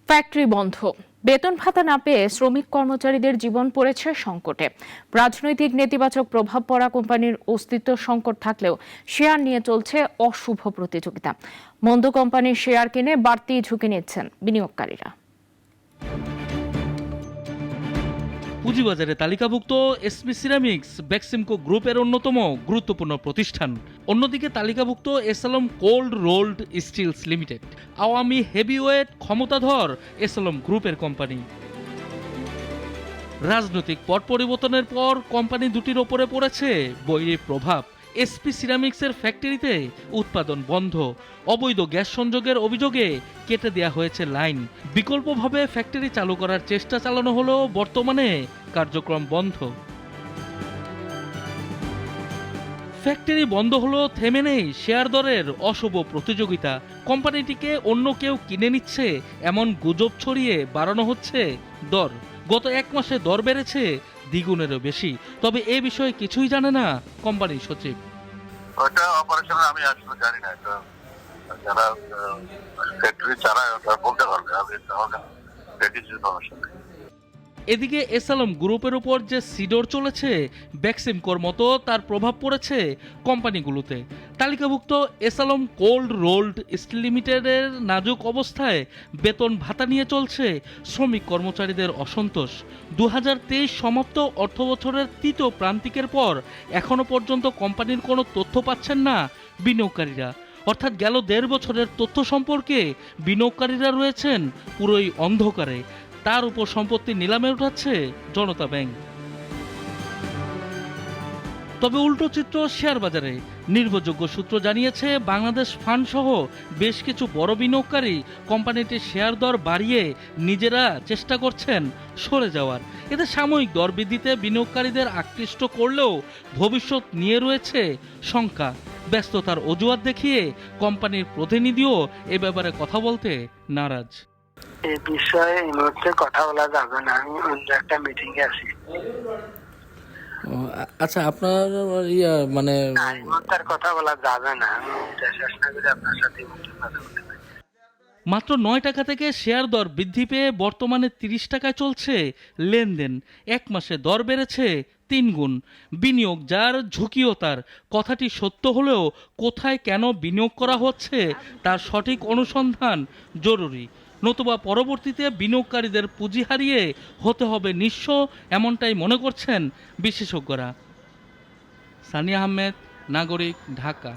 Factory বন্ধ, বেতন ভাতা না পেয়ে শ্রমিক কর্মচারীদের জীবন পড়েছে সংকটে। রাজনৈতিক নেতিবাচক প্রভাব পড়া কোম্পানির অস্তিত্ব সংকট থাকলেও শেয়ার নিয়ে চলছে অশুভ প্রতিযোগিতা। মন্দ কোম্পানির শেয়ার কিনে বাড়তি ঝুঁকি নিচ্ছেন বিনিয়োগকারীরা। পুঁজিবাজারে তালিকাভুক্ত এসপি সিরামিক্স বেক্সিমকো গ্রুপের অন্যতম গুরুত্বপূর্ণ প্রতিষ্ঠান। অন্যদিকে তালিকাভুক্ত SLM cold rolled stills limited Awami heavyweight ক্ষমতাধর এসএলএম গ্রুপের কোম্পানি। রাজনৈতিক পট পরিবর্তনের পর কোম্পানি দুটির ওপরে পড়েছে বৈরী প্রভাব। এসপি সিরামিক্সের ফ্যাক্টরিতে উৎপাদন বন্ধ, অবৈধ গ্যাস সংযোগের অভিযোগে কেটে দেওয়া হয়েছে লাইন। বিকল্পভাবে ফ্যাক্টরি চালু করার চেষ্টা চালানো হলেও বর্তমানে কার্যক্রম বন্ধ। ফ্যাক্টরি বন্ধ হলো, থেমে নেই শেয়ার দরের অশুভ প্রতিযোগিতা। কোম্পানিটিকে অন্য কেউ কিনে নিচ্ছে এমন গুজব ছড়িয়ে বাড়ানো হচ্ছে দর। গত এক মাসে দর বেড়েছে দ্বিগুণেরও বেশি। তবে এ বিষয়ে কিছুই জানে না কোম্পানির সচিব। ওটা অপারেশন আমি আসলে জানি না, এটা যারা ফ্যাক্টরি চালায় তারা বলতে পারবে। আমি ইনফরমেশন। এদিকে এসএলএম গ্রুপের উপর যে সিডর চলেছে বেক্সিমকোর মতো তার প্রভাব পড়েছে কোম্পানিগুলোতে। তালিকাভুক্ত এসএলএম কোল্ড রোল্ড স্টিল লিমিটেডের নাজুক অবস্থায় বেতন ভাতা নিয়ে চলছে শ্রমিক কর্মচারীদের অসন্তোষ। 2023 সমাপ্ত অর্থবছরের তৃতীয় প্রান্তিকের পর এখনো পর্যন্ত কোম্পানির কোনো তথ্য পাচ্ছেন না বিনিয়োগকারীরা। অর্থাৎ গেল 1.5 বছরের তথ্য সম্পর্কে বিনিয়োগকারীরা রয়েছেন পুরোই অন্ধকারে। তার উপর সম্পত্তি নিলামে উঠাচ্ছে জনতা ব্যাংক। তবে উল্টো চিত্র শেয়ার বাজারে। নির্ভরযোগ্য সূত্র জানিয়েছে বাংলাদেশ ফান্ড সহ বেশ কিছু বড় বিনিয়োগকারী কোম্পানিটির শেয়ার দর বাড়িয়ে নিজেরা চেষ্টা করছেন সরে যাওয়ার। এতে সাময়িক দর বৃদ্ধিতে বিনিয়োগকারীদের আকৃষ্ট করলেও ভবিষ্যৎ নিয়ে রয়েছে শঙ্কা। ব্যস্ততার অজুহাত দেখিয়ে কোম্পানির প্রতিনিধিও এ ব্যাপারে কথা বলতে নারাজ। এই বিষয়ে এই মুহূর্তে কথা বলা যাবে না, আমি অন্য একটা মিটিং এ আছি। আচ্ছা, আপনার মানে এই মুহূর্তে কথা বলা যাবে না, আমি শেষ না করে আপনার সাথে কথা বলতে পারি। মাত্র 9 টাকা থেকে শেয়ার দর বৃদ্ধি পেয়ে বর্তমানে 30 টাকায় চলছে লেনদেন। এক মাসে দর বেড়েছে 3 গুণ। বিনিয়োগ যার, ঝুঁকিও তার। কথাটি সত্য হলেও কোথায় কেন বিনিয়োগ করা হচ্ছে তার সঠিক অনুসন্ধান জরুরি। নতুবা পরবর্তীতে বিনিয়োগকারীদের পুঁজি হারিয়ে হতে হবে নিঃস্ব, এমনটাই মনে করছেন বিশেষজ্ঞরা। সানিয়া আহমেদ, নাগরিক, ঢাকা।